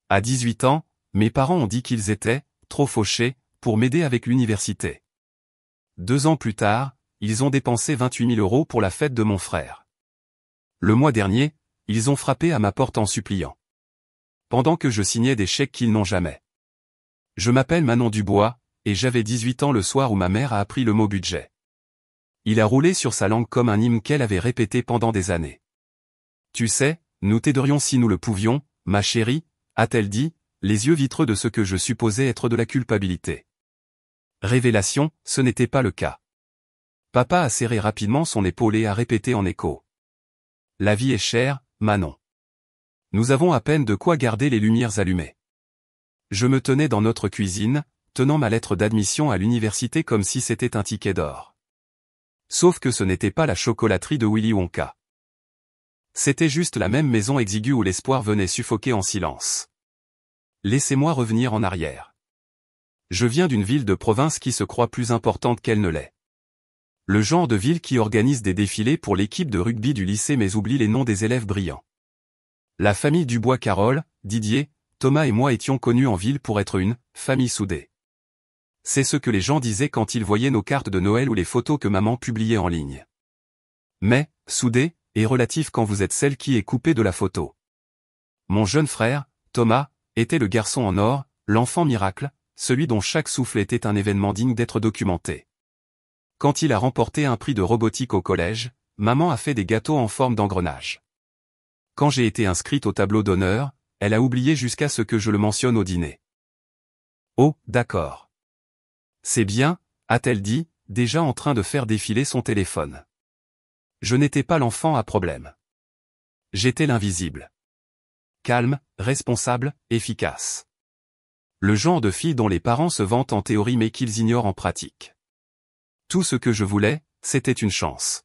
À 18 ans, mes parents ont dit qu'ils étaient trop fauchés pour m'aider avec l'université. 2 ans plus tard, ils ont dépensé 28 000 € pour la fête de mon frère. Le mois dernier, ils ont frappé à ma porte en suppliant. Pendant que je signais des chèques qu'ils n'ont jamais. Je m'appelle Manon Dubois, et j'avais 18 ans le soir où ma mère a appris le mot budget. Il a roulé sur sa langue comme un hymne qu'elle avait répété pendant des années. Tu sais, nous t'aiderions si nous le pouvions, ma chérie, a-t-elle dit, les yeux vitreux de ce que je supposais être de la culpabilité. Révélation, ce n'était pas le cas. Papa a serré rapidement son épaule et a répété en écho. La vie est chère, Manon. Nous avons à peine de quoi garder les lumières allumées. Je me tenais dans notre cuisine, tenant ma lettre d'admission à l'université comme si c'était un ticket d'or. Sauf que ce n'était pas la chocolaterie de Willy Wonka. C'était juste la même maison exiguë où l'espoir venait suffoquer en silence. Laissez-moi revenir en arrière. Je viens d'une ville de province qui se croit plus importante qu'elle ne l'est. Le genre de ville qui organise des défilés pour l'équipe de rugby du lycée mais oublie les noms des élèves brillants. La famille Dubois-Carole, Didier, Thomas et moi étions connus en ville pour être une famille soudée. C'est ce que les gens disaient quand ils voyaient nos cartes de Noël ou les photos que maman publiait en ligne. Mais, soudée, est relatif quand vous êtes celle qui est coupée de la photo. Mon jeune frère, Thomas, était le garçon en or, l'enfant miracle, celui dont chaque souffle était un événement digne d'être documenté. Quand il a remporté un prix de robotique au collège, maman a fait des gâteaux en forme d'engrenage. Quand j'ai été inscrite au tableau d'honneur, elle a oublié jusqu'à ce que je le mentionne au dîner. Oh, d'accord. C'est bien, a-t-elle dit, déjà en train de faire défiler son téléphone. Je n'étais pas l'enfant à problème. J'étais l'invisible. Calme, responsable, efficace. Le genre de fille dont les parents se vantent en théorie mais qu'ils ignorent en pratique. Tout ce que je voulais, c'était une chance.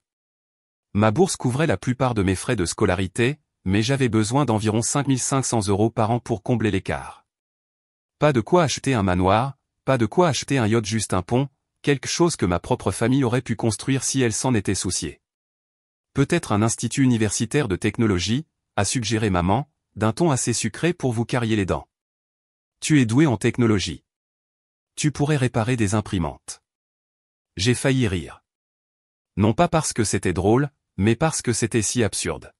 Ma bourse couvrait la plupart de mes frais de scolarité, mais j'avais besoin d'environ 5 500 € par an pour combler l'écart. Pas de quoi acheter un manoir, pas de quoi acheter un yacht, juste un pont, quelque chose que ma propre famille aurait pu construire si elle s'en était souciée. Peut-être un institut universitaire de technologie, a suggéré maman, d'un ton assez sucré pour vous carrier les dents. Tu es doué en technologie. Tu pourrais réparer des imprimantes. J'ai failli rire. Non pas parce que c'était drôle, mais parce que c'était si absurde.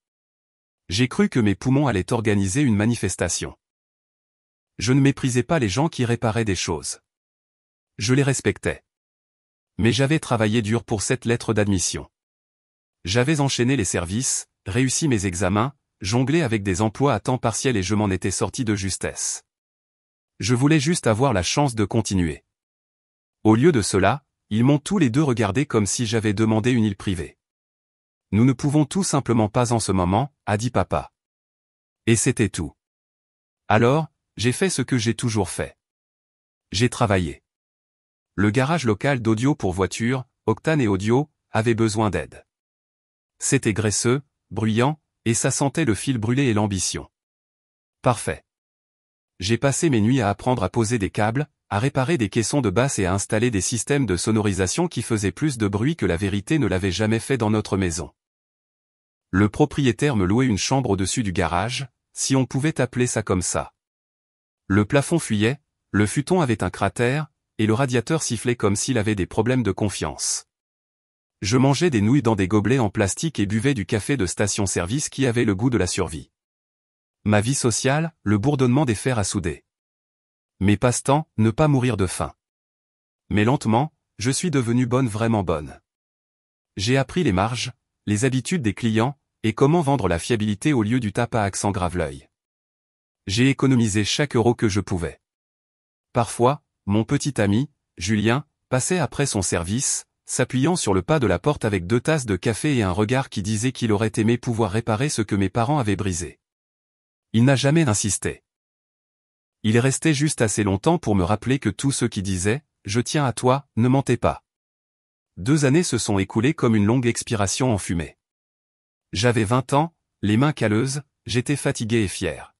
J'ai cru que mes poumons allaient organiser une manifestation. Je ne méprisais pas les gens qui réparaient des choses. Je les respectais. Mais j'avais travaillé dur pour cette lettre d'admission. J'avais enchaîné les services, réussi mes examens, jonglé avec des emplois à temps partiel et je m'en étais sorti de justesse. Je voulais juste avoir la chance de continuer. Au lieu de cela, ils m'ont tous les deux regardé comme si j'avais demandé une île privée. Nous ne pouvons tout simplement pas en ce moment, a dit papa. Et c'était tout. Alors, j'ai fait ce que j'ai toujours fait. J'ai travaillé. Le garage local d'audio pour voitures, Octane et Audio, avait besoin d'aide. C'était graisseux, bruyant, et ça sentait le fil brûlé et l'ambition. Parfait. J'ai passé mes nuits à apprendre à poser des câbles, à réparer des caissons de basse et à installer des systèmes de sonorisation qui faisaient plus de bruit que la vérité ne l'avait jamais fait dans notre maison. Le propriétaire me louait une chambre au-dessus du garage, si on pouvait appeler ça comme ça. Le plafond fuyait, le futon avait un cratère, et le radiateur sifflait comme s'il avait des problèmes de confiance. Je mangeais des nouilles dans des gobelets en plastique et buvais du café de station-service qui avait le goût de la survie. Ma vie sociale, le bourdonnement des fers à souder. Mes passe-temps, ne pas mourir de faim. Mais lentement, je suis devenu bonne, vraiment bonne. J'ai appris les marges, les habitudes des clients, et comment vendre la fiabilité au lieu du tape à accent grave-l'œil. J'ai économisé chaque euro que je pouvais. Parfois, mon petit ami, Julien, passait après son service, s'appuyant sur le pas de la porte avec 2 tasses de café et un regard qui disait qu'il aurait aimé pouvoir réparer ce que mes parents avaient brisé. Il n'a jamais insisté. Il est resté juste assez longtemps pour me rappeler que tous ceux qui disaient « je tiens à toi » ne mentaient pas. 2 années se sont écoulées comme une longue expiration en fumée. J'avais 20 ans, les mains calleuses, j'étais fatigué et fier.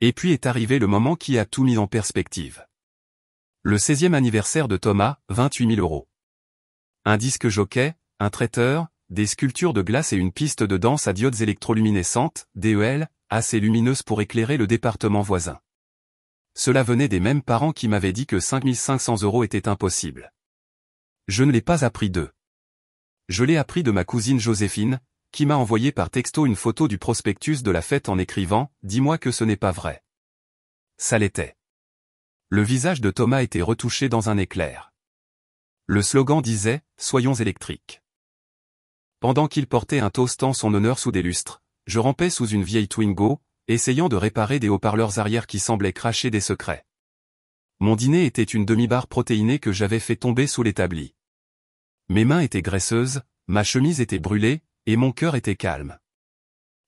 Et puis est arrivé le moment qui a tout mis en perspective. Le 16e anniversaire de Thomas, 28 000 €. Un disque jockey, un traiteur, des sculptures de glace et une piste de danse à diodes électroluminescentes, DEL, assez lumineuse pour éclairer le département voisin. Cela venait des mêmes parents qui m'avaient dit que 5 500 € était impossible. Je ne l'ai pas appris d'eux. Je l'ai appris de ma cousine Joséphine, qui m'a envoyé par texto une photo du prospectus de la fête en écrivant « Dis-moi que ce n'est pas vrai ». Ça l'était. Le visage de Thomas était retouché dans un éclair. Le slogan disait « Soyons électriques ». Pendant qu'il portait un toast en son honneur sous des lustres, je rampais sous une vieille Twingo, essayant de réparer des haut-parleurs arrière qui semblaient cracher des secrets. Mon dîner était une demi-barre protéinée que j'avais fait tomber sous l'établi. Mes mains étaient graisseuses, ma chemise était brûlée, et mon cœur était calme.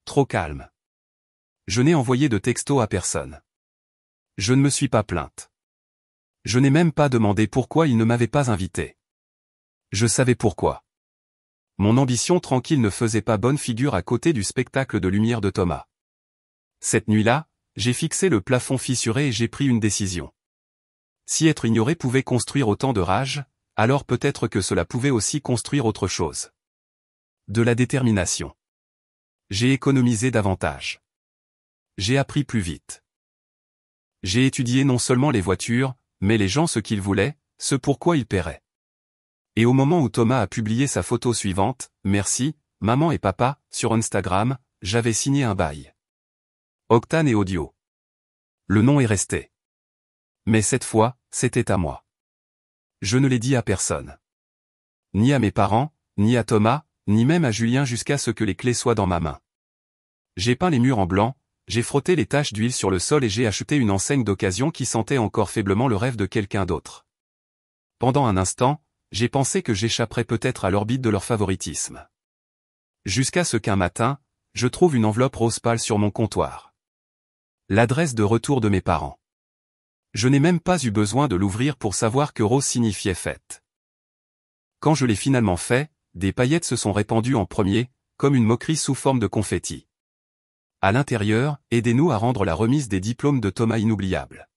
Trop calme. Je n'ai envoyé de texto à personne. Je ne me suis pas plainte. Je n'ai même pas demandé pourquoi il ne m'avait pas invité. Je savais pourquoi. Mon ambition tranquille ne faisait pas bonne figure à côté du spectacle de lumière de Thomas. Cette nuit-là, j'ai fixé le plafond fissuré et j'ai pris une décision. Si être ignoré pouvait construire autant de rage, alors peut-être que cela pouvait aussi construire autre chose. De la détermination. J'ai économisé davantage. J'ai appris plus vite. J'ai étudié non seulement les voitures, mais les gens ce qu'ils voulaient, ce pourquoi ils paieraient. Et au moment où Thomas a publié sa photo suivante, « Merci, maman et papa », sur Instagram, j'avais signé un bail. Octane et Audio. Le nom est resté. Mais cette fois, c'était à moi. Je ne l'ai dit à personne. Ni à mes parents, ni à Thomas, ni même à Julien jusqu'à ce que les clés soient dans ma main. J'ai peint les murs en blanc, j'ai frotté les taches d'huile sur le sol et j'ai acheté une enseigne d'occasion qui sentait encore faiblement le rêve de quelqu'un d'autre. Pendant un instant, j'ai pensé que j'échapperais peut-être à l'orbite de leur favoritisme. Jusqu'à ce qu'un matin, je trouve une enveloppe rose pâle sur mon comptoir. L'adresse de retour de mes parents. Je n'ai même pas eu besoin de l'ouvrir pour savoir que rose signifiait fête. Quand je l'ai finalement fait, des paillettes se sont répandues en premier, comme une moquerie sous forme de confetti. À l'intérieur, aidez-nous à rendre la remise des diplômes de Thomas inoubliable.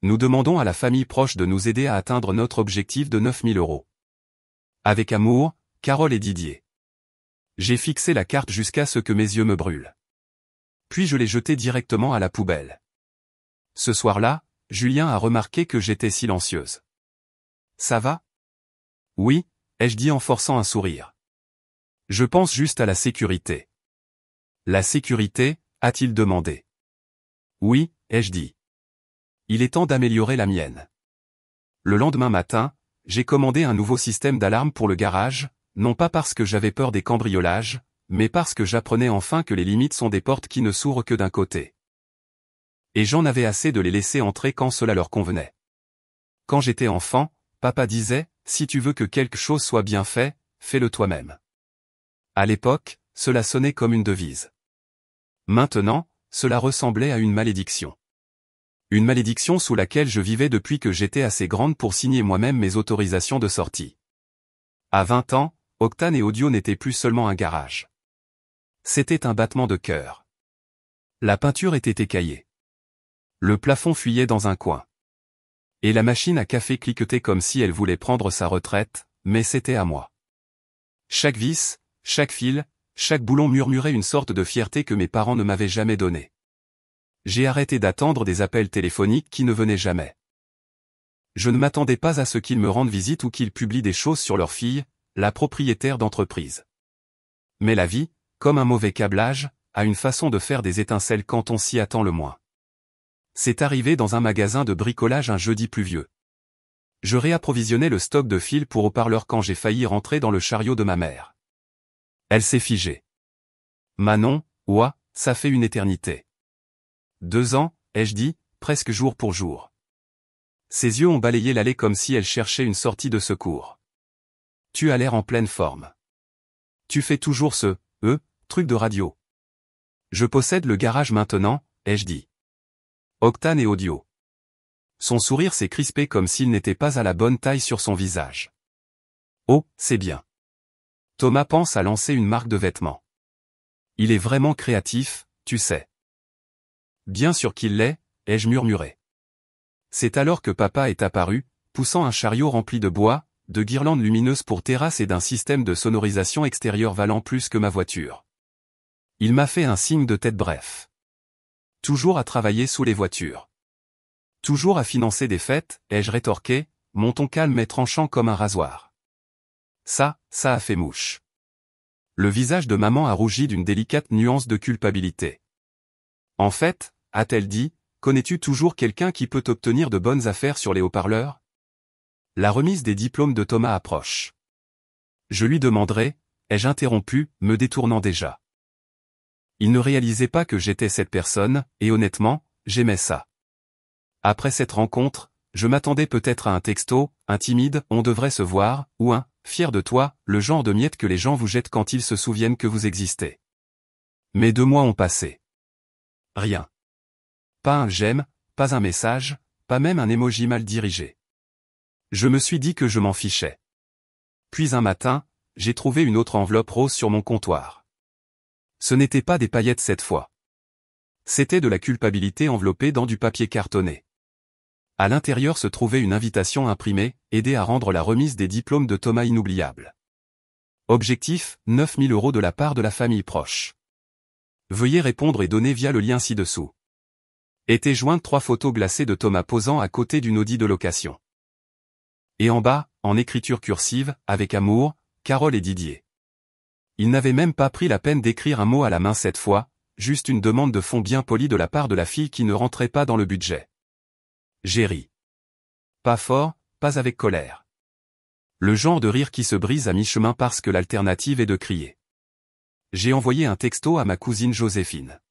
Nous demandons à la famille proche de nous aider à atteindre notre objectif de 9 000 €. Avec amour, Carole et Didier. J'ai fixé la carte jusqu'à ce que mes yeux me brûlent. Puis je l'ai jetée directement à la poubelle. Ce soir-là, Julien a remarqué que j'étais silencieuse. « Ça va ? » ?»« Oui, » ai-je dit en forçant un sourire. « Je pense juste à la sécurité. »« La sécurité ?» a-t-il demandé. « Oui, » ai-je dit. « Il est temps d'améliorer la mienne. » Le lendemain matin, j'ai commandé un nouveau système d'alarme pour le garage, non pas parce que j'avais peur des cambriolages, mais parce que j'apprenais enfin que les limites sont des portes qui ne s'ouvrent que d'un côté. Et j'en avais assez de les laisser entrer quand cela leur convenait. Quand j'étais enfant, papa disait, « Si tu veux que quelque chose soit bien fait, fais-le toi-même. » À l'époque, cela sonnait comme une devise. Maintenant, cela ressemblait à une malédiction. Une malédiction sous laquelle je vivais depuis que j'étais assez grande pour signer moi-même mes autorisations de sortie. À 20 ans, Octane et Audio n'étaient plus seulement un garage. C'était un battement de cœur. La peinture était écaillée. Le plafond fuyait dans un coin. Et la machine à café cliquetait comme si elle voulait prendre sa retraite, mais c'était à moi. Chaque vis, chaque fil, chaque boulon murmurait une sorte de fierté que mes parents ne m'avaient jamais donnée. J'ai arrêté d'attendre des appels téléphoniques qui ne venaient jamais. Je ne m'attendais pas à ce qu'ils me rendent visite ou qu'ils publient des choses sur leur fille, la propriétaire d'entreprise. Mais la vie, comme un mauvais câblage, a une façon de faire des étincelles quand on s'y attend le moins. C'est arrivé dans un magasin de bricolage un jeudi pluvieux. Je réapprovisionnais le stock de fils pour haut-parleurs quand j'ai failli rentrer dans le chariot de ma mère. Elle s'est figée. Manon, ouah, ça fait une éternité. 2 ans, ai-je dit, presque jour pour jour. Ses yeux ont balayé l'allée comme si elle cherchait une sortie de secours. Tu as l'air en pleine forme. Tu fais toujours ce, truc de radio. Je possède le garage maintenant, ai-je dit. Octane et Audio. Son sourire s'est crispé comme s'il n'était pas à la bonne taille sur son visage. Oh, c'est bien. Thomas pense à lancer une marque de vêtements. Il est vraiment créatif, tu sais. Bien sûr qu'il l'est, ai-je murmuré. C'est alors que papa est apparu, poussant un chariot rempli de bois, de guirlandes lumineuses pour terrasse et d'un système de sonorisation extérieure valant plus que ma voiture. Il m'a fait un signe de tête bref. Toujours à travailler sous les voitures. Toujours à financer des fêtes, ai-je rétorqué, mon ton calme et tranchant comme un rasoir. Ça a fait mouche. Le visage de maman a rougi d'une délicate nuance de culpabilité. En fait, a-t-elle dit, connais-tu toujours quelqu'un qui peut obtenir de bonnes affaires sur les haut-parleurs? La remise des diplômes de Thomas approche. Je lui demanderai, ai-je interrompu, me détournant déjà. Il ne réalisait pas que j'étais cette personne, et honnêtement, j'aimais ça. Après cette rencontre, je m'attendais peut-être à un texto, un timide, on devrait se voir, ou un, fier de toi, le genre de miettes que les gens vous jettent quand ils se souviennent que vous existez. Mais 2 mois ont passé. Rien. Pas un j'aime, pas un message, pas même un emoji mal dirigé. Je me suis dit que je m'en fichais. Puis un matin, j'ai trouvé une autre enveloppe rose sur mon comptoir. Ce n'était pas des paillettes cette fois. C'était de la culpabilité enveloppée dans du papier cartonné. À l'intérieur se trouvait une invitation imprimée, aider à rendre la remise des diplômes de Thomas inoubliable. Objectif, 9 000 € de la part de la famille proche. Veuillez répondre et donner via le lien ci-dessous. Étaient jointes 3 photos glacées de Thomas posant à côté d'une Audi de location. Et en bas, en écriture cursive, avec amour, Carole et Didier. Il n'avait même pas pris la peine d'écrire un mot à la main cette fois, juste une demande de fonds bien polie de la part de la fille qui ne rentrait pas dans le budget. J'ai ri. Pas fort, pas avec colère. Le genre de rire qui se brise à mi-chemin parce que l'alternative est de crier. J'ai envoyé un texto à ma cousine Joséphine.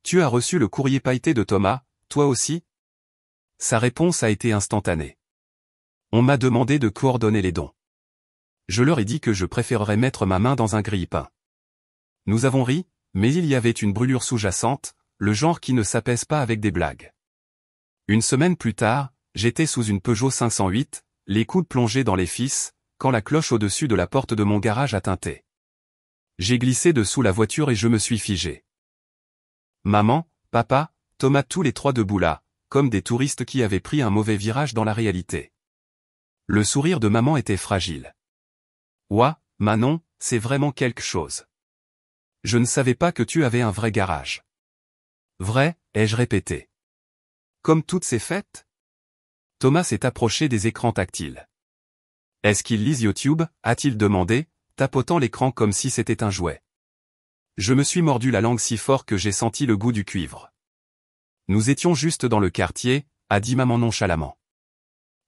Tu as reçu le courrier pailleté de Thomas, toi aussi? Sa réponse a été instantanée. On m'a demandé de coordonner les dons. Je leur ai dit que je préférerais mettre ma main dans un grille-pain. Nous avons ri, mais il y avait une brûlure sous-jacente, le genre qui ne s'apaise pas avec des blagues. Une semaine plus tard, j'étais sous une Peugeot 508, les coudes plongés dans les fils, quand la cloche au-dessus de la porte de mon garage a tinté. J'ai glissé dessous la voiture et je me suis figé. Maman, papa, Thomas tous les 3 debout là, comme des touristes qui avaient pris un mauvais virage dans la réalité. Le sourire de maman était fragile. Ouah, Manon, c'est vraiment quelque chose. Je ne savais pas que tu avais un vrai garage. Vrai, ai-je répété. Comme toutes ces fêtes? Thomas s'est approché des écrans tactiles. Est-ce qu'il lise YouTube, a-t-il demandé, tapotant l'écran comme si c'était un jouet. Je me suis mordu la langue si fort que j'ai senti le goût du cuivre. Nous étions juste dans le quartier, a dit maman nonchalamment.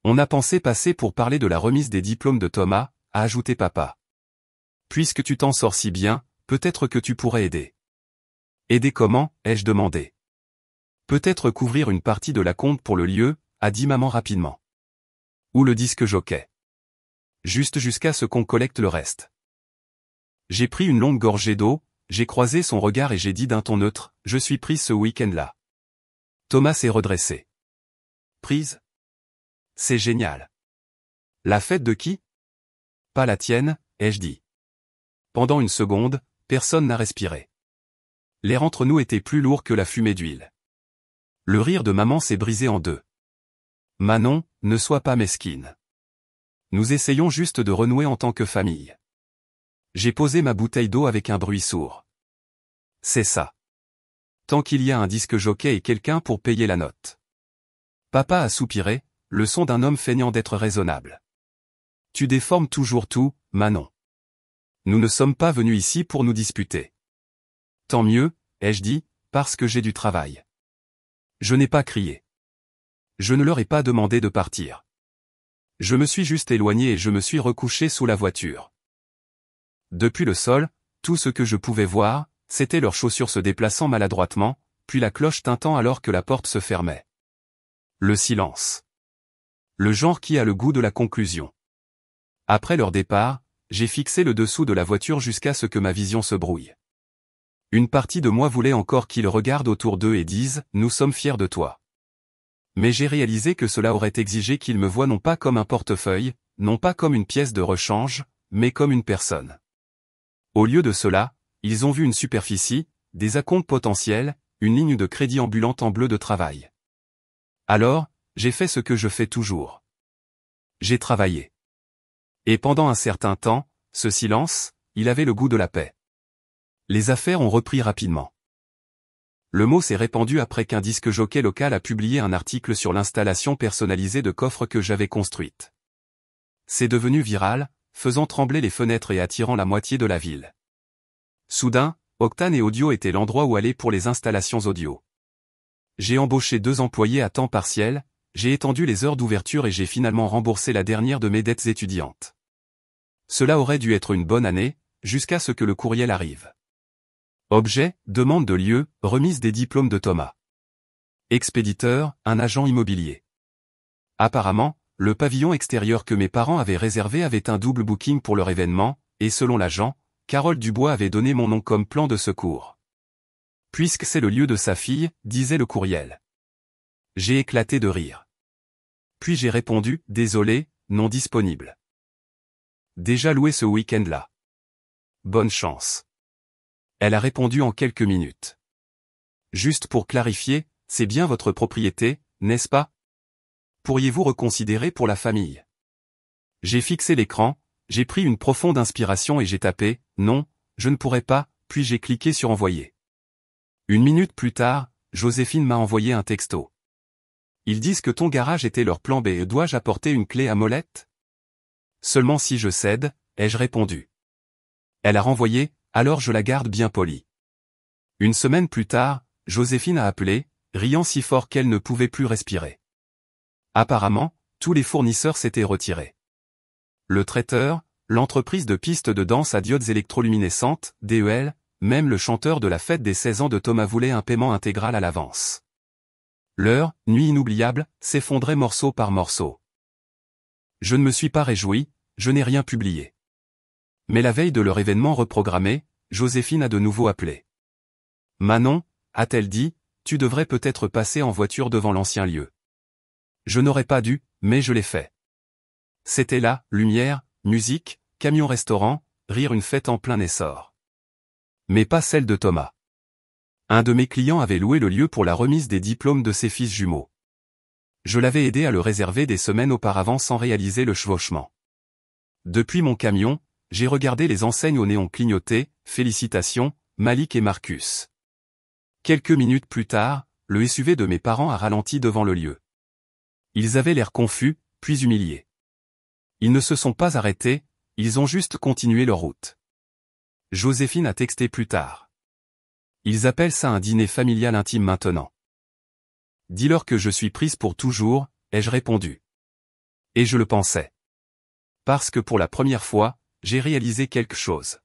On a pensé passer pour parler de la remise des diplômes de Thomas, a ajouté papa. Puisque tu t'en sors si bien, peut-être que tu pourrais aider. Aider comment, ai-je demandé. Peut-être couvrir une partie de la compte pour le lieu, a dit maman rapidement. Ou le disque jockey. Juste jusqu'à ce qu'on collecte le reste. J'ai pris une longue gorgée d'eau, j'ai croisé son regard et j'ai dit d'un ton neutre, je suis prise ce week-end-là. Thomas s'est redressé. Prise? C'est génial. La fête de qui? Pas la tienne, ai-je dit. Pendant une seconde, personne n'a respiré. L'air entre nous était plus lourd que la fumée d'huile. Le rire de maman s'est brisé en deux. Manon, ne sois pas mesquine. Nous essayons juste de renouer en tant que famille. J'ai posé ma bouteille d'eau avec un bruit sourd. C'est ça. Tant qu'il y a un disque jockey et quelqu'un pour payer la note. Papa a soupiré, le son d'un homme feignant d'être raisonnable. Tu déformes toujours tout, Manon. Nous ne sommes pas venus ici pour nous disputer. Tant mieux, ai-je dit, parce que j'ai du travail. Je n'ai pas crié. Je ne leur ai pas demandé de partir. Je me suis juste éloigné et je me suis recouché sous la voiture. Depuis le sol, tout ce que je pouvais voir, c'était leurs chaussures se déplaçant maladroitement, puis la cloche tintant alors que la porte se fermait. Le silence. Le genre qui a le goût de la conclusion. Après leur départ, j'ai fixé le dessous de la voiture jusqu'à ce que ma vision se brouille. Une partie de moi voulait encore qu'ils regardent autour d'eux et disent « Nous sommes fiers de toi ». Mais j'ai réalisé que cela aurait exigé qu'ils me voient non pas comme un portefeuille, non pas comme une pièce de rechange, mais comme une personne. Au lieu de cela, ils ont vu une superficie, des acomptes potentiels, une ligne de crédit ambulante en bleu de travail. Alors, j'ai fait ce que je fais toujours. J'ai travaillé. Et pendant un certain temps, ce silence, il avait le goût de la paix. Les affaires ont repris rapidement. Le mot s'est répandu après qu'un disque jockey local a publié un article sur l'installation personnalisée de coffres que j'avais construite. C'est devenu viral, faisant trembler les fenêtres et attirant la moitié de la ville. Soudain, Octane et Audio était l'endroit où aller pour les installations audio. J'ai embauché 2 employés à temps partiel, j'ai étendu les heures d'ouverture et j'ai finalement remboursé la dernière de mes dettes étudiantes. Cela aurait dû être une bonne année, jusqu'à ce que le courriel arrive. Objet, demande de lieu, remise des diplômes de Thomas. Expéditeur, un agent immobilier. Apparemment, le pavillon extérieur que mes parents avaient réservé avait un double booking pour leur événement, et selon l'agent, Carole Dubois avait donné mon nom comme plan de secours. Puisque c'est le lieu de sa fille, disait le courriel. J'ai éclaté de rire. Puis j'ai répondu, désolé, non disponible. Déjà loué ce week-end-là. Bonne chance. Elle a répondu en quelques minutes. Juste pour clarifier, c'est bien votre propriété, n'est-ce pas? Pourriez-vous reconsidérer pour la famille? J'ai fixé l'écran, j'ai pris une profonde inspiration et j'ai tapé « Non, je ne pourrai pas », puis j'ai cliqué sur « Envoyer ». 1 minute plus tard, Joséphine m'a envoyé un texto. Ils disent que ton garage était leur plan B et dois-je apporter une clé à molette? Seulement si je cède, ai-je répondu. Elle a renvoyé, alors je la garde bien polie. 1 semaine plus tard, Joséphine a appelé, riant si fort qu'elle ne pouvait plus respirer. Apparemment, tous les fournisseurs s'étaient retirés. Le traiteur, l'entreprise de pistes de danse à diodes électroluminescentes, DEL, même le chanteur de la fête des 16 ans de Thomas voulait un paiement intégral à l'avance. L'heure, nuit inoubliable, s'effondrait morceau par morceau. Je ne me suis pas réjoui, je n'ai rien publié. Mais la veille de leur événement reprogrammé, Joséphine a de nouveau appelé. Manon, a-t-elle dit, tu devrais peut-être passer en voiture devant l'ancien lieu. Je n'aurais pas dû, mais je l'ai fait. C'était là, lumière, musique, camion-restaurant, rire, une fête en plein essor. Mais pas celle de Thomas. Un de mes clients avait loué le lieu pour la remise des diplômes de ses fils jumeaux. Je l'avais aidé à le réserver des semaines auparavant sans réaliser le chevauchement. Depuis mon camion, j'ai regardé les enseignes au néon clignoter, félicitations, Malik et Marcus. Quelques minutes plus tard, le SUV de mes parents a ralenti devant le lieu. Ils avaient l'air confus, puis humiliés. Ils ne se sont pas arrêtés, ils ont juste continué leur route. Joséphine a texté plus tard. Ils appellent ça un dîner familial intime maintenant. Dis-leur que je suis prise pour toujours, ai-je répondu. Et je le pensais. Parce que pour la première fois, j'ai réalisé quelque chose.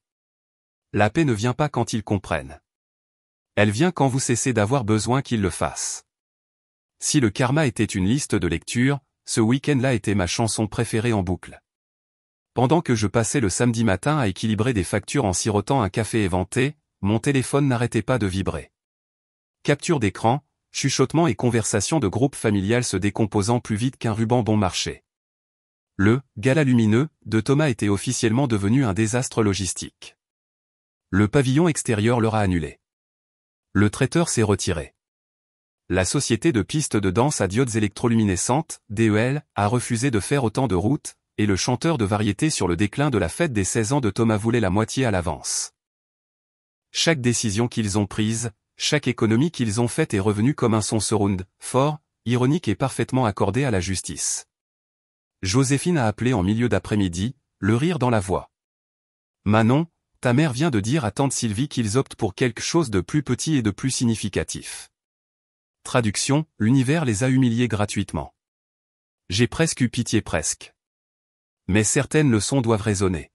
La paix ne vient pas quand ils comprennent. Elle vient quand vous cessez d'avoir besoin qu'ils le fassent. Si le karma était une liste de lecture, ce week-end-là était ma chanson préférée en boucle. Pendant que je passais le samedi matin à équilibrer des factures en sirotant un café éventé, mon téléphone n'arrêtait pas de vibrer. Capture d'écran, chuchotements et conversations de groupe familial se décomposant plus vite qu'un ruban bon marché. Le « gala lumineux » de Thomas était officiellement devenu un désastre logistique. Le pavillon extérieur leur a annulé. Le traiteur s'est retiré. La société de pistes de danse à diodes électroluminescentes, DEL, a refusé de faire autant de routes, et le chanteur de variété sur le déclin de la fête des 16 ans de Thomas voulait la moitié à l'avance. Chaque décision qu'ils ont prise, chaque économie qu'ils ont faite est revenue comme un son surround, fort, ironique et parfaitement accordé à la justice. Joséphine a appelé en milieu d'après-midi, le rire dans la voix. Manon, ta mère vient de dire à tante Sylvie qu'ils optent pour quelque chose de plus petit et de plus significatif. Traduction, l'univers les a humiliés gratuitement. J'ai presque eu pitié presque. Mais certaines leçons doivent résonner.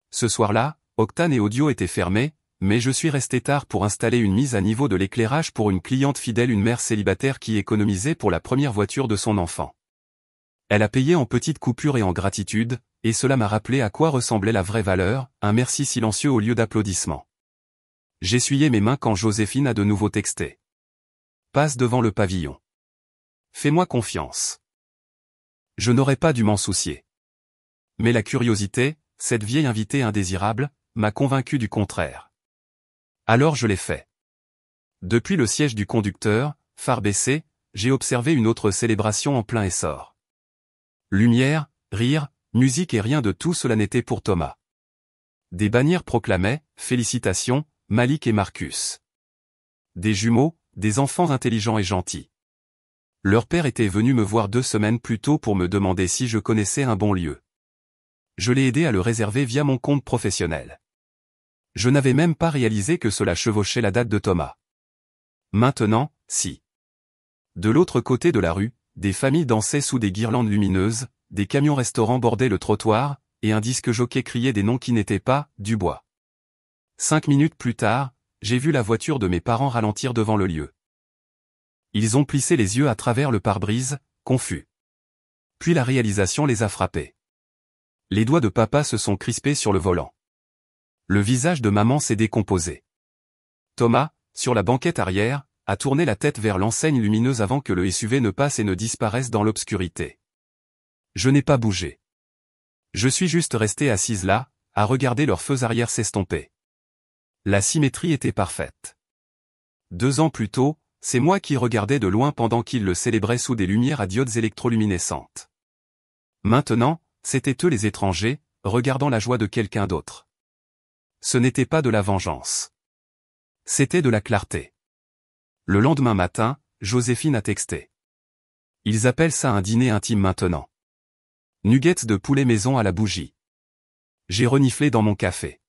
Ce soir-là, Octane et Audio étaient fermés, mais je suis resté tard pour installer une mise à niveau de l'éclairage pour une cliente fidèle, une mère célibataire qui économisait pour la première voiture de son enfant. Elle a payé en petites coupures et en gratitude, et cela m'a rappelé à quoi ressemblait la vraie valeur, un merci silencieux au lieu d'applaudissements. J'essuyais mes mains quand Joséphine a de nouveau texté. Passe devant le pavillon. Fais-moi confiance. Je n'aurais pas dû m'en soucier. Mais la curiosité, cette vieille invitée indésirable, m'a convaincu du contraire. Alors je l'ai fait. Depuis le siège du conducteur, phare baissé, j'ai observé une autre célébration en plein essor. Lumière, rire, musique et rien de tout cela n'était pour Thomas. Des bannières proclamaient « Félicitations, Malik et Marcus ». Des jumeaux, des enfants intelligents et gentils. Leur père était venu me voir 2 semaines plus tôt pour me demander si je connaissais un bon lieu. Je l'ai aidé à le réserver via mon compte professionnel. Je n'avais même pas réalisé que cela chevauchait la date de Thomas. Maintenant, si. De l'autre côté de la rue, des familles dansaient sous des guirlandes lumineuses, des camions-restaurants bordaient le trottoir, et un disque jockey criait des noms qui n'étaient pas « du bois ». 5 minutes plus tard, j'ai vu la voiture de mes parents ralentir devant le lieu. Ils ont plissé les yeux à travers le pare-brise, confus. Puis la réalisation les a frappés. Les doigts de papa se sont crispés sur le volant. Le visage de maman s'est décomposé. Thomas, sur la banquette arrière, a tourné la tête vers l'enseigne lumineuse avant que le SUV ne passe et ne disparaisse dans l'obscurité. Je n'ai pas bougé. Je suis juste resté assise là, à regarder leurs feux arrière s'estomper. La symétrie était parfaite. 2 ans plus tôt, c'est moi qui regardais de loin pendant qu'ils le célébraient sous des lumières à diodes électroluminescentes. Maintenant, c'étaient eux les étrangers, regardant la joie de quelqu'un d'autre. Ce n'était pas de la vengeance. C'était de la clarté. Le lendemain matin, Joséphine a texté. Ils appellent ça un dîner intime maintenant. Nuggets de poulet maison à la bougie. J'ai reniflé dans mon café.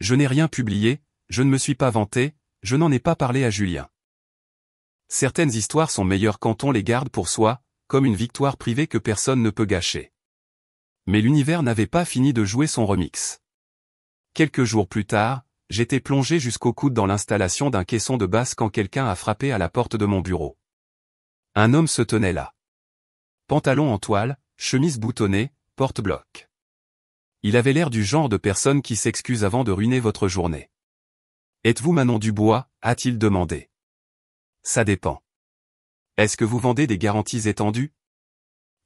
Je n'ai rien publié, je ne me suis pas vanté, je n'en ai pas parlé à Julien. Certaines histoires sont meilleures quand on les garde pour soi, comme une victoire privée que personne ne peut gâcher. Mais l'univers n'avait pas fini de jouer son remix. Quelques jours plus tard, j'étais plongé jusqu'au coude dans l'installation d'un caisson de basse quand quelqu'un a frappé à la porte de mon bureau. Un homme se tenait là. Pantalon en toile, chemise boutonnée, porte-bloc. Il avait l'air du genre de personne qui s'excuse avant de ruiner votre journée. « Êtes-vous Manon Dubois » a-t-il demandé. « Ça dépend. Est-ce que vous vendez des garanties étendues »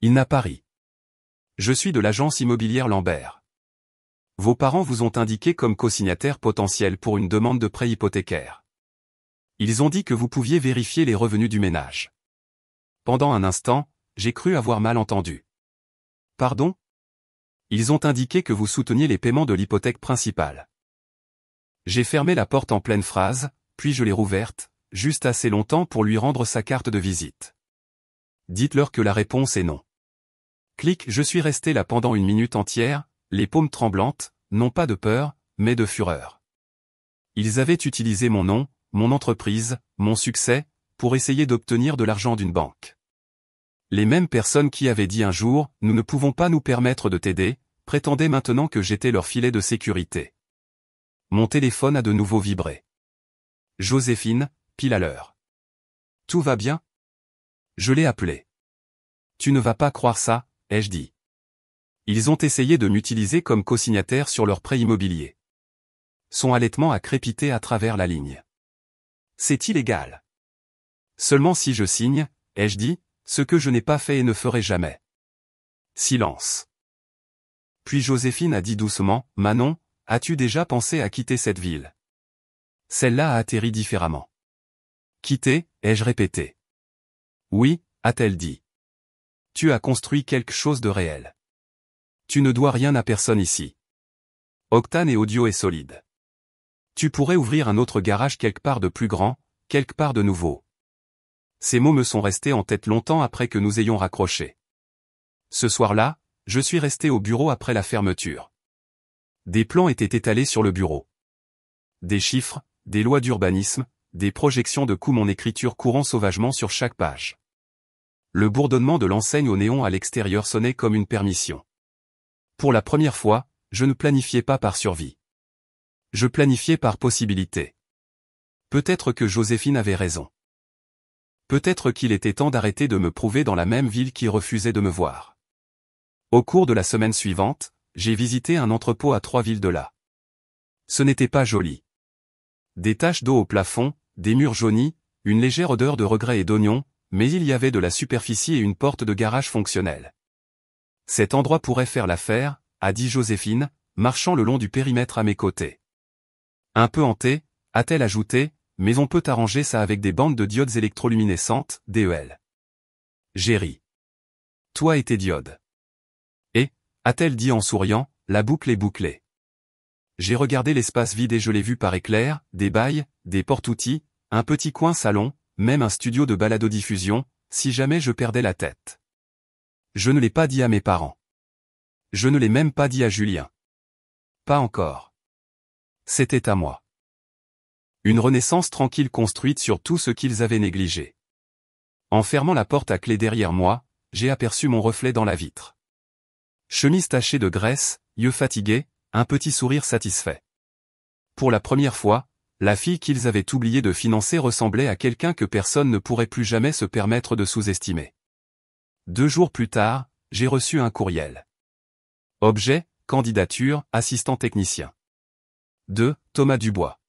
Il n'a pas ri. « Je suis de l'agence immobilière Lambert. Vos parents vous ont indiqué comme co-signataire potentiel pour une demande de prêt hypothécaire. Ils ont dit que vous pouviez vérifier les revenus du ménage. » Pendant un instant, j'ai cru avoir mal entendu. « Pardon ? Ils ont indiqué que vous souteniez les paiements de l'hypothèque principale. » J'ai fermé la porte en pleine phrase, puis je l'ai rouverte, juste assez longtemps pour lui rendre sa carte de visite. Dites-leur que la réponse est non. Clic, je suis resté là pendant 1 minute entière, les paumes tremblantes, non pas de peur, mais de fureur. Ils avaient utilisé mon nom, mon entreprise, mon succès, pour essayer d'obtenir de l'argent d'une banque. Les mêmes personnes qui avaient dit un jour « Nous ne pouvons pas nous permettre de t'aider », prétendaient maintenant que j'étais leur filet de sécurité. Mon téléphone a de nouveau vibré. Joséphine, pile à l'heure. « Tout va bien ?» Je l'ai appelé. « Tu ne vas pas croire ça », ai-je dit. Ils ont essayé de m'utiliser comme co-signataire sur leur prêt immobilier. Son halètement a crépité à travers la ligne. « C'est illégal. » Seulement si je signe, ai-je dit, ce que je n'ai pas fait et ne ferai jamais. Silence. Puis Joséphine a dit doucement, « Manon, as-tu déjà pensé à quitter cette ville ?» Celle-là a atterri différemment. « Quitter » ai-je répété. « Oui » a-t-elle dit. « Tu as construit quelque chose de réel. Tu ne dois rien à personne ici. Octane et audio est solide. Tu pourrais ouvrir un autre garage quelque part de plus grand, quelque part de nouveau. » Ces mots me sont restés en tête longtemps après que nous ayons raccroché. Ce soir-là, je suis resté au bureau après la fermeture. Des plans étaient étalés sur le bureau. Des chiffres, des lois d'urbanisme, des projections de coûts, mon écriture courant sauvagement sur chaque page. Le bourdonnement de l'enseigne au néon à l'extérieur sonnait comme une permission. Pour la première fois, je ne planifiais pas par survie. Je planifiais par possibilité. Peut-être que Joséphine avait raison. Peut-être qu'il était temps d'arrêter de me prouver dans la même ville qui refusait de me voir. Au cours de la semaine suivante, j'ai visité un entrepôt à 3 villes de là. Ce n'était pas joli. Des taches d'eau au plafond, des murs jaunis, une légère odeur de regret et d'oignon, mais il y avait de la superficie et une porte de garage fonctionnelle. Cet endroit pourrait faire l'affaire, a dit Joséphine, marchant le long du périmètre à mes côtés. Un peu hanté, a-t-elle ajouté, mais on peut arranger ça avec des bandes de diodes électroluminescentes, DEL. J'ai ri. Toi et tes diodes. Et, a-t-elle dit en souriant, la boucle est bouclée. J'ai regardé l'espace vide et je l'ai vu par éclairs, des bails, des porte-outils, un petit coin salon, même un studio de balado-diffusion, si jamais je perdais la tête. Je ne l'ai pas dit à mes parents. Je ne l'ai même pas dit à Julien. Pas encore. C'était à moi. Une renaissance tranquille construite sur tout ce qu'ils avaient négligé. En fermant la porte à clé derrière moi, j'ai aperçu mon reflet dans la vitre. Chemise tachée de graisse, yeux fatigués, un petit sourire satisfait. Pour la première fois, la fille qu'ils avaient oublié de financer ressemblait à quelqu'un que personne ne pourrait plus jamais se permettre de sous-estimer. 2 jours plus tard, j'ai reçu un courriel. Objet, candidature, assistant technicien. De Thomas Dubois.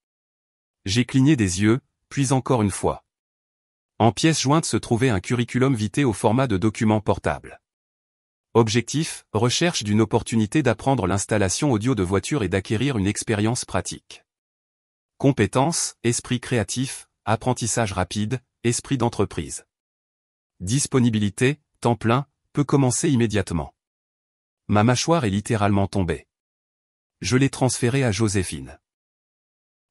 J'ai cligné des yeux, puis encore une fois. En pièce jointe se trouvait un curriculum vitae au format de document portable. Objectif, recherche d'une opportunité d'apprendre l'installation audio de voitures et d'acquérir une expérience pratique. Compétences, esprit créatif, apprentissage rapide, esprit d'entreprise. Disponibilité, temps plein, peut commencer immédiatement. Ma mâchoire est littéralement tombée. Je l'ai transféré à Joséphine.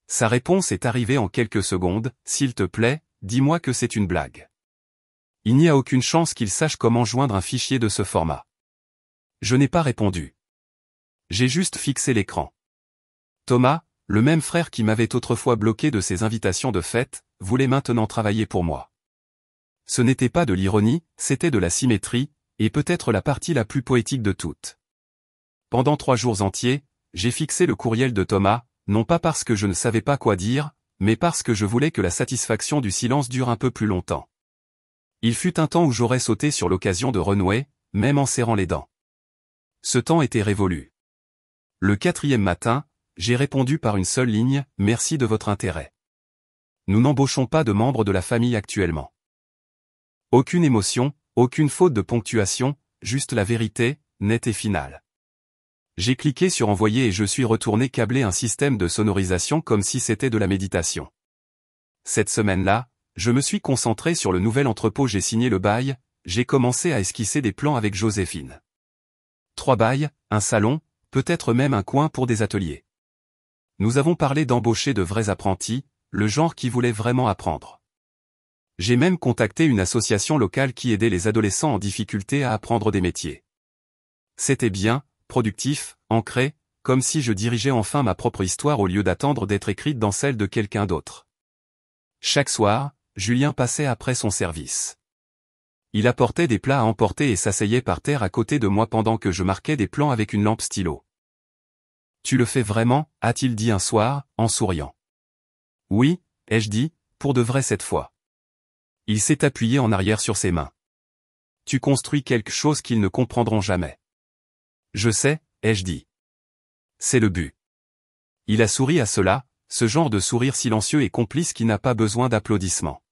Sa réponse est arrivée en quelques secondes, « S'il te plaît, dis-moi que c'est une blague. » Il n'y a aucune chance qu'il sache comment joindre un fichier de ce format. Je n'ai pas répondu. J'ai juste fixé l'écran. Thomas, le même frère qui m'avait autrefois bloqué de ses invitations de fête, voulait maintenant travailler pour moi. Ce n'était pas de l'ironie, c'était de la symétrie, et peut-être la partie la plus poétique de toutes. Pendant 3 jours entiers, j'ai fixé le courriel de Thomas, non pas parce que je ne savais pas quoi dire, mais parce que je voulais que la satisfaction du silence dure un peu plus longtemps. Il fut un temps où j'aurais sauté sur l'occasion de renouer, même en serrant les dents. Ce temps était révolu. Le 4e matin, j'ai répondu par une seule ligne, « Merci de votre intérêt. Nous n'embauchons pas de membres de la famille actuellement. » Aucune émotion, aucune faute de ponctuation, juste la vérité, nette et finale. J'ai cliqué sur envoyer et je suis retourné câbler un système de sonorisation comme si c'était de la méditation. Cette semaine-là, je me suis concentré sur le nouvel entrepôt, j'ai signé le bail, j'ai commencé à esquisser des plans avec Joséphine. 3 bails, un salon, peut-être même un coin pour des ateliers. Nous avons parlé d'embaucher de vrais apprentis, le genre qui voulait vraiment apprendre. J'ai même contacté une association locale qui aidait les adolescents en difficulté à apprendre des métiers. C'était bien, productif, ancré, comme si je dirigeais enfin ma propre histoire au lieu d'attendre d'être écrite dans celle de quelqu'un d'autre. Chaque soir, Julien passait après son service. Il apportait des plats à emporter et s'asseyait par terre à côté de moi pendant que je marquais des plans avec une lampe stylo. « Tu le fais vraiment ?» a-t-il dit un soir, en souriant. « Oui » ai-je dit, pour de vrai cette fois. Il s'est appuyé en arrière sur ses mains. « Tu construis quelque chose qu'ils ne comprendront jamais. » « Je sais » ai-je dit. « C'est le but. » Il a souri à cela, ce genre de sourire silencieux et complice qui n'a pas besoin d'applaudissements.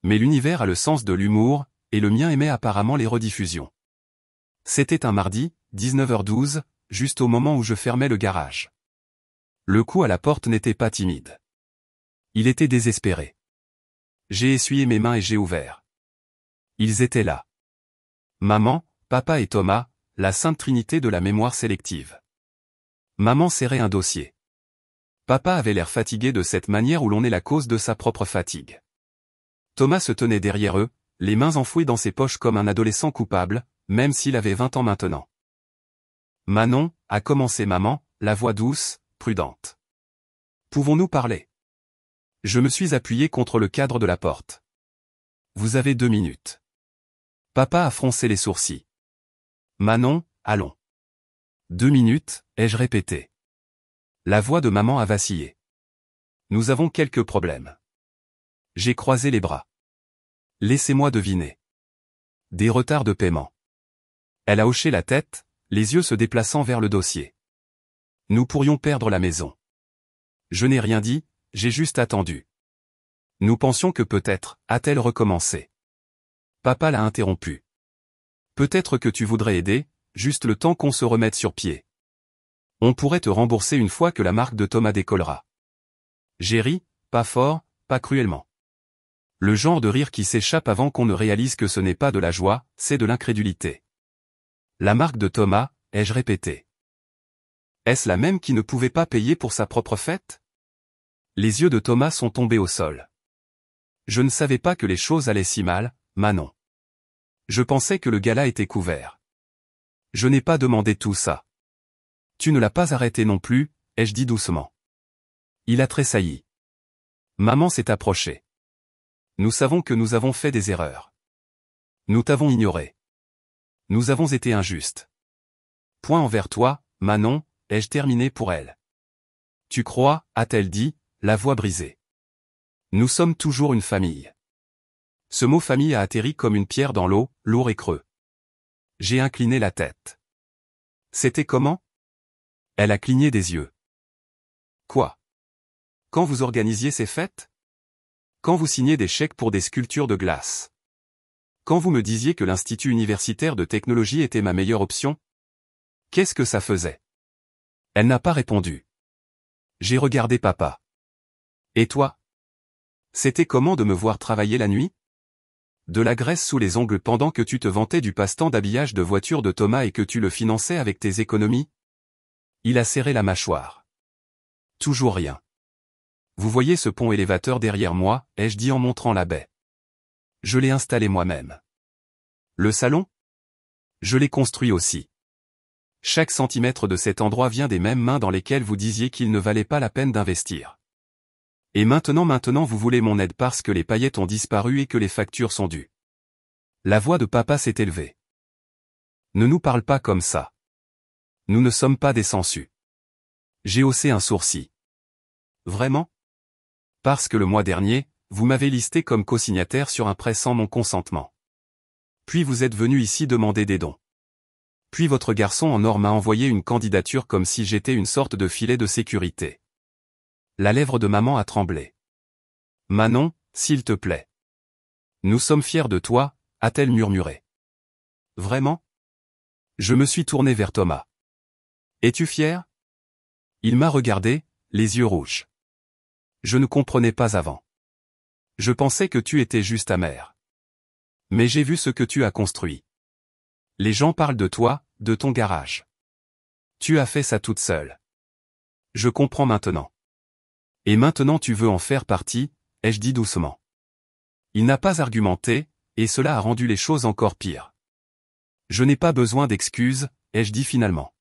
Mais l'univers a le sens de l'humour, et le mien aimait apparemment les rediffusions. C'était un mardi, 19h12, juste au moment où je fermais le garage. Le coup à la porte n'était pas timide. Il était désespéré. J'ai essuyé mes mains et j'ai ouvert. Ils étaient là. Maman, papa et Thomas, la sainte trinité de la mémoire sélective. Maman serrait un dossier. Papa avait l'air fatigué de cette manière où l'on est la cause de sa propre fatigue. Thomas se tenait derrière eux, les mains enfouies dans ses poches comme un adolescent coupable, même s'il avait 20 ans maintenant. Manon, a commencé maman, la voix douce, prudente. Pouvons-nous parler ? Je me suis appuyé contre le cadre de la porte. Vous avez 2 minutes. Papa a froncé les sourcils. Manon, allons. 2 minutes, ai-je répété. La voix de maman a vacillé. Nous avons quelques problèmes. J'ai croisé les bras. Laissez-moi deviner. Des retards de paiement. Elle a hoché la tête, les yeux se déplaçant vers le dossier. Nous pourrions perdre la maison. Je n'ai rien dit, j'ai juste attendu. Nous pensions que peut-être, a-t-elle recommencé. Papa l'a interrompu. Peut-être que tu voudrais aider, juste le temps qu'on se remette sur pied. On pourrait te rembourser une fois que la marque de Thomas décollera. J'ai ri, pas fort, pas cruellement. Le genre de rire qui s'échappe avant qu'on ne réalise que ce n'est pas de la joie, c'est de l'incrédulité. La marque de Thomas, ai-je répété. Est-ce la même qui ne pouvait pas payer pour sa propre fête ? Les yeux de Thomas sont tombés au sol. Je ne savais pas que les choses allaient si mal, Manon. Je pensais que le gala était couvert. Je n'ai pas demandé tout ça. Tu ne l'as pas arrêté non plus, ai-je dit doucement. Il a tressailli. Maman s'est approchée. Nous savons que nous avons fait des erreurs. Nous t'avons ignoré. Nous avons été injustes. Point envers toi, Manon, ai-je terminé pour elle. Tu crois, a-t-elle dit, la voix brisée. Nous sommes toujours une famille. Ce mot famille a atterri comme une pierre dans l'eau, lourd et creux. J'ai incliné la tête. C'était comment? Elle a cligné des yeux. Quoi? Quand vous organisiez ces fêtes? Quand vous signiez des chèques pour des sculptures de glace? Quand vous me disiez que l'Institut universitaire de technologie était ma meilleure option? Qu'est-ce que ça faisait? Elle n'a pas répondu. J'ai regardé papa. Et toi? C'était comment de me voir travailler la nuit? De la graisse sous les ongles pendant que tu te vantais du passe-temps d'habillage de voiture de Thomas et que tu le finançais avec tes économies? Il a serré la mâchoire. Toujours rien. Vous voyez ce pont élévateur derrière moi, ai-je dit en montrant la baie. Je l'ai installé moi-même. Le salon? Je l'ai construit aussi. Chaque centimètre de cet endroit vient des mêmes mains dans lesquelles vous disiez qu'il ne valait pas la peine d'investir. Et maintenant vous voulez mon aide parce que les paillettes ont disparu et que les factures sont dues. La voix de papa s'est élevée. Ne nous parle pas comme ça. Nous ne sommes pas des sangsues. J'ai haussé un sourcil. Vraiment? Parce que le mois dernier, vous m'avez listé comme co-signataire sur un prêt sans mon consentement. Puis vous êtes venu ici demander des dons. Puis votre garçon en or m'a envoyé une candidature comme si j'étais une sorte de filet de sécurité. La lèvre de maman a tremblé. Manon, s'il te plaît. Nous sommes fiers de toi, a-t-elle murmuré. Vraiment? Je me suis tourné vers Thomas. Es-tu fier? Il m'a regardé, les yeux rouges. Je ne comprenais pas avant. Je pensais que tu étais juste amer. Mais j'ai vu ce que tu as construit. Les gens parlent de toi, de ton garage. Tu as fait ça toute seule. Je comprends maintenant. Et maintenant tu veux en faire partie, ai-je dit doucement. Il n'a pas argumenté, et cela a rendu les choses encore pires. Je n'ai pas besoin d'excuses, ai-je dit finalement.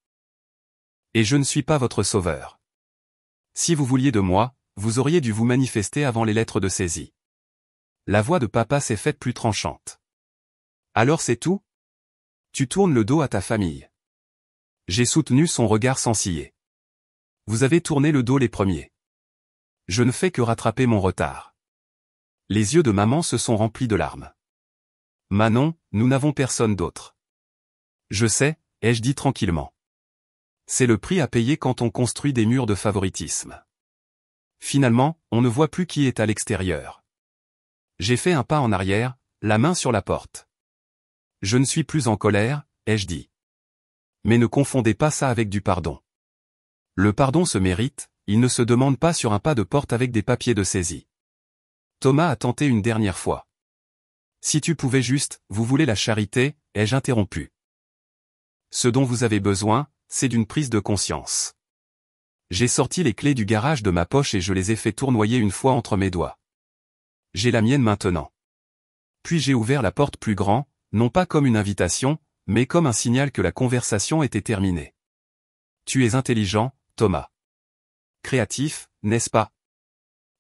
Et je ne suis pas votre sauveur. Si vous vouliez de moi, vous auriez dû vous manifester avant les lettres de saisie. La voix de papa s'est faite plus tranchante. Alors c'est tout? Tu tournes le dos à ta famille. J'ai soutenu son regard sans ciller. Vous avez tourné le dos les premiers. Je ne fais que rattraper mon retard. Les yeux de maman se sont remplis de larmes. Manon, nous n'avons personne d'autre. Je sais, ai-je dit tranquillement. C'est le prix à payer quand on construit des murs de favoritisme. Finalement, on ne voit plus qui est à l'extérieur. J'ai fait un pas en arrière, la main sur la porte. Je ne suis plus en colère, ai-je dit. Mais ne confondez pas ça avec du pardon. Le pardon se mérite, il ne se demande pas sur un pas de porte avec des papiers de saisie. Thomas a tenté une dernière fois. Si tu pouvais juste, vous voulez la charité, ai-je interrompu. Ce dont vous avez besoin, c'est d'une prise de conscience. J'ai sorti les clés du garage de ma poche et je les ai fait tournoyer une fois entre mes doigts. J'ai la mienne maintenant. Puis j'ai ouvert la porte plus grand, non pas comme une invitation, mais comme un signal que la conversation était terminée. Tu es intelligent, Thomas. Créatif, n'est-ce pas?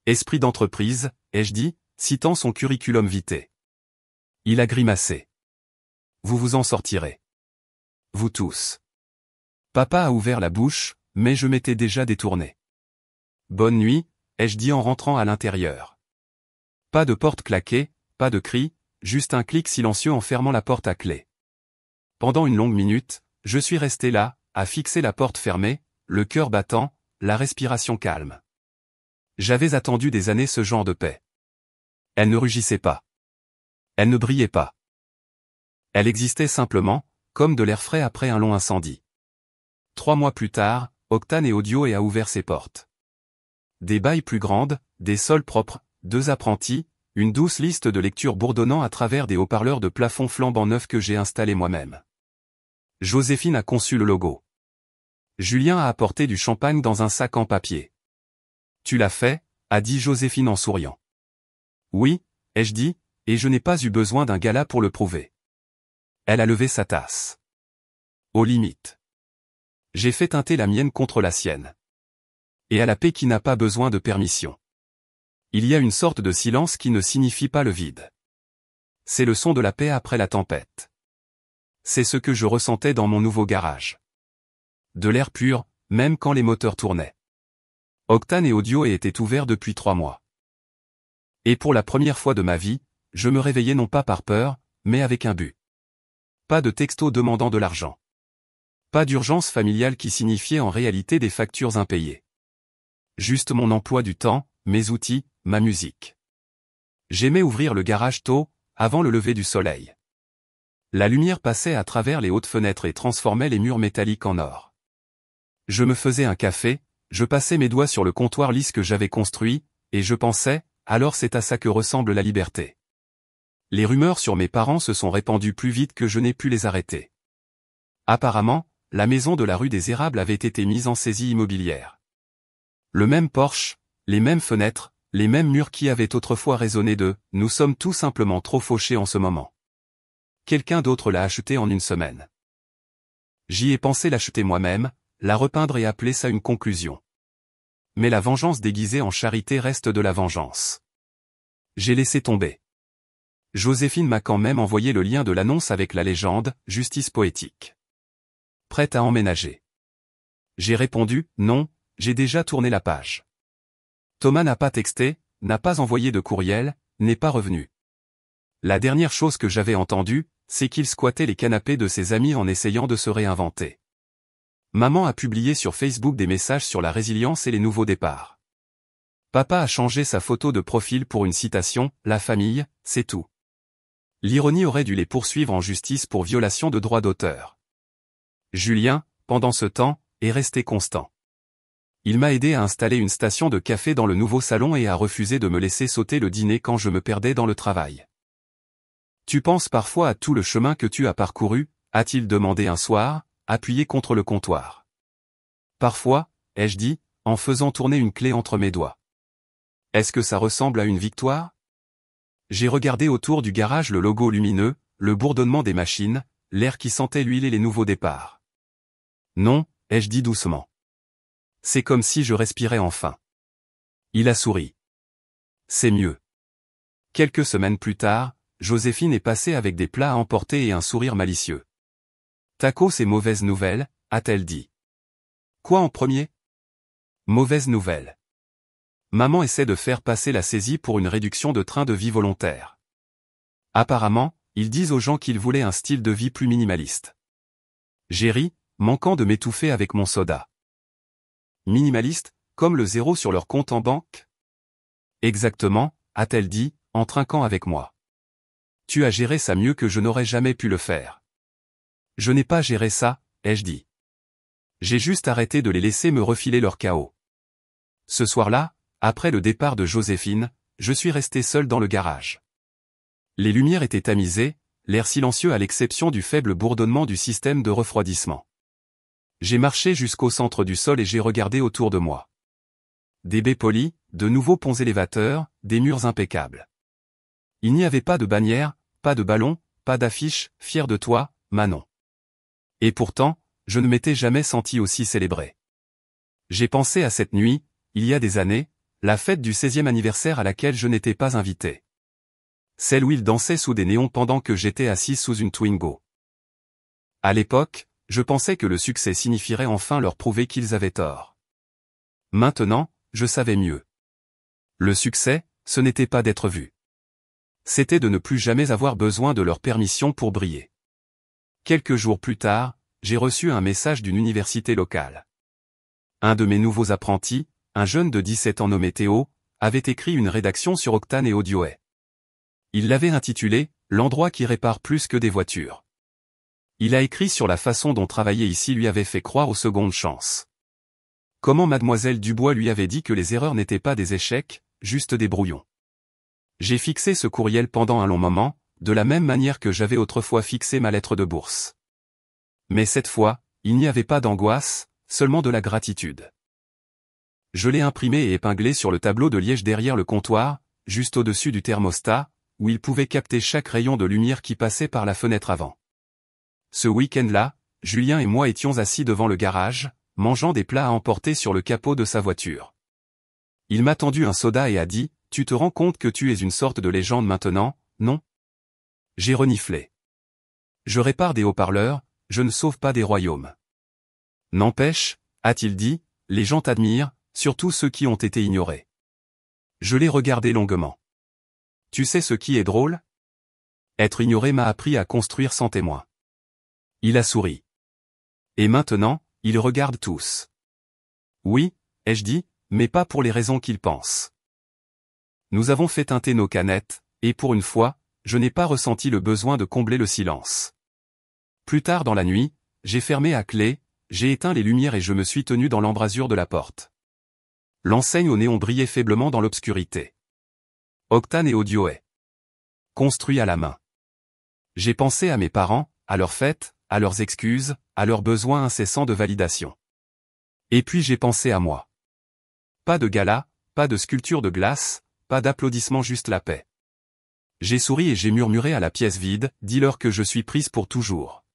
Esprit d'entreprise, ai-je dit, citant son curriculum vitae. Il a grimacé. Vous vous en sortirez. Vous tous. Papa a ouvert la bouche, mais je m'étais déjà détourné. Bonne nuit, ai-je dit en rentrant à l'intérieur. Pas de porte claquée, pas de cri, juste un clic silencieux en fermant la porte à clé. Pendant une longue minute, je suis resté là, à fixer la porte fermée, le cœur battant, la respiration calme. J'avais attendu des années ce genre de paix. Elle ne rugissait pas. Elle ne brillait pas. Elle existait simplement, comme de l'air frais après un long incendie. 3 mois plus tard, Octane et Audio a ouvert ses portes. Des bailles plus grandes, des sols propres, 2 apprentis, une douce liste de lecture bourdonnant à travers des haut-parleurs de plafond flambant neufs que j'ai installés moi-même. Joséphine a conçu le logo. Julien a apporté du champagne dans un sac en papier. Tu l'as fait, a dit Joséphine en souriant. Oui, ai-je dit, et je n'ai pas eu besoin d'un gala pour le prouver. Elle a levé sa tasse. Aux limites. J'ai fait teinter la mienne contre la sienne. Et à la paix qui n'a pas besoin de permission. Il y a une sorte de silence qui ne signifie pas le vide. C'est le son de la paix après la tempête. C'est ce que je ressentais dans mon nouveau garage. De l'air pur, même quand les moteurs tournaient. Octane et Audio étaient ouverts depuis 3 mois. Et pour la première fois de ma vie, je me réveillais non pas par peur, mais avec un but. Pas de texto demandant de l'argent. Pas d'urgence familiale qui signifiait en réalité des factures impayées. Juste mon emploi du temps, mes outils, ma musique. J'aimais ouvrir le garage tôt, avant le lever du soleil. La lumière passait à travers les hautes fenêtres et transformait les murs métalliques en or. Je me faisais un café, je passais mes doigts sur le comptoir lisse que j'avais construit, et je pensais, alors c'est à ça que ressemble la liberté. Les rumeurs sur mes parents se sont répandues plus vite que je n'ai pu les arrêter. Apparemment, la maison de la rue des Érables avait été mise en saisie immobilière. Le même porche, les mêmes fenêtres, les mêmes murs qui avaient autrefois résonné de « Nous sommes tout simplement trop fauchés en ce moment ». Quelqu'un d'autre l'a acheté en une semaine. J'y ai pensé l'acheter moi-même, la repeindre et appeler ça une conclusion. Mais la vengeance déguisée en charité reste de la vengeance. J'ai laissé tomber. Joséphine m'a quand même envoyé le lien de l'annonce avec la légende « Justice poétique ». Prête à emménager. J'ai répondu « Non, j'ai déjà tourné la page ». Thomas n'a pas texté, n'a pas envoyé de courriel, n'est pas revenu. La dernière chose que j'avais entendue, c'est qu'il squattait les canapés de ses amis en essayant de se réinventer. Maman a publié sur Facebook des messages sur la résilience et les nouveaux départs. Papa a changé sa photo de profil pour une citation « La famille, c'est tout ». L'ironie aurait dû les poursuivre en justice pour violation de droits d'auteur. Julien, pendant ce temps, est resté constant. Il m'a aidé à installer une station de café dans le nouveau salon et a refusé de me laisser sauter le dîner quand je me perdais dans le travail. « Tu penses parfois à tout le chemin que tu as parcouru ?» a-t-il demandé un soir, appuyé contre le comptoir. « Parfois » ai-je dit, en faisant tourner une clé entre mes doigts. « Est-ce que ça ressemble à une victoire ?» J'ai regardé autour du garage le logo lumineux, le bourdonnement des machines, l'air qui sentait l'huile et les nouveaux départs. « Non » ai-je dit doucement. C'est comme si je respirais enfin. Il a souri. C'est mieux. Quelques semaines plus tard, Joséphine est passée avec des plats à emporter et un sourire malicieux. Tacos et mauvaise nouvelle, a-t-elle dit. Quoi en premier? Mauvaise nouvelle. Maman essaie de faire passer la saisie pour une réduction de train de vie volontaire. Apparemment, ils disent aux gens qu'ils voulaient un style de vie plus minimaliste. J'ai ri, manquant de m'étouffer avec mon soda. Minimaliste, comme le zéro sur leur compte en banque? Exactement, a-t-elle dit, en trinquant avec moi. Tu as géré ça mieux que je n'aurais jamais pu le faire. Je n'ai pas géré ça, ai-je dit. J'ai juste arrêté de les laisser me refiler leur chaos. Ce soir-là, après le départ de Joséphine, je suis resté seul dans le garage. Les lumières étaient tamisées, l'air silencieux à l'exception du faible bourdonnement du système de refroidissement. J'ai marché jusqu'au centre du sol et j'ai regardé autour de moi. Des baies polies, de nouveaux ponts élévateurs, des murs impeccables. Il n'y avait pas de bannière, pas de ballon, pas d'affiche, fier de toi, Manon. Et pourtant, je ne m'étais jamais senti aussi célébré. J'ai pensé à cette nuit, il y a des années, la fête du 16e anniversaire à laquelle je n'étais pas invité. Celle où ils dansaient sous des néons pendant que j'étais assis sous une Twingo. À l'époque, je pensais que le succès signifierait enfin leur prouver qu'ils avaient tort. Maintenant, je savais mieux. Le succès, ce n'était pas d'être vu. C'était de ne plus jamais avoir besoin de leur permission pour briller. Quelques jours plus tard, j'ai reçu un message d'une université locale. Un de mes nouveaux apprentis, un jeune de 17 ans nommé Théo, avait écrit une rédaction sur Octane et Audio. Il l'avait intitulé « L'endroit qui répare plus que des voitures ». Il a écrit sur la façon dont travailler ici lui avait fait croire aux secondes chances. Comment mademoiselle Dubois lui avait dit que les erreurs n'étaient pas des échecs, juste des brouillons. J'ai fixé ce courriel pendant un long moment, de la même manière que j'avais autrefois fixé ma lettre de bourse. Mais cette fois, il n'y avait pas d'angoisse, seulement de la gratitude. Je l'ai imprimé et épinglé sur le tableau de liège derrière le comptoir, juste au-dessus du thermostat, où il pouvait capter chaque rayon de lumière qui passait par la fenêtre avant. Ce week-end-là, Julien et moi étions assis devant le garage, mangeant des plats à emporter sur le capot de sa voiture. Il m'a tendu un soda et a dit, « Tu te rends compte que tu es une sorte de légende maintenant, non ?» J'ai reniflé. Je répare des haut-parleurs, je ne sauve pas des royaumes. N'empêche, a-t-il dit, les gens t'admirent, surtout ceux qui ont été ignorés. Je l'ai regardé longuement. Tu sais ce qui est drôle? Être ignoré m'a appris à construire sans témoin. Il a souri. Et maintenant, ils regardent tous. Oui, ai-je dit, mais pas pour les raisons qu'ils pensent. Nous avons fait teinter nos canettes, et pour une fois, je n'ai pas ressenti le besoin de combler le silence. Plus tard dans la nuit, j'ai fermé à clé, j'ai éteint les lumières et je me suis tenu dans l'embrasure de la porte. L'enseigne au néon brillait faiblement dans l'obscurité. Octane et Audioet. Construit à la main. J'ai pensé à mes parents, à leurs fêtes, à leurs excuses, à leurs besoins incessants de validation. Et puis j'ai pensé à moi. Pas de gala, pas de sculpture de glace, pas d'applaudissements, juste la paix. J'ai souri et j'ai murmuré à la pièce vide, dis-leur que je suis prise pour toujours.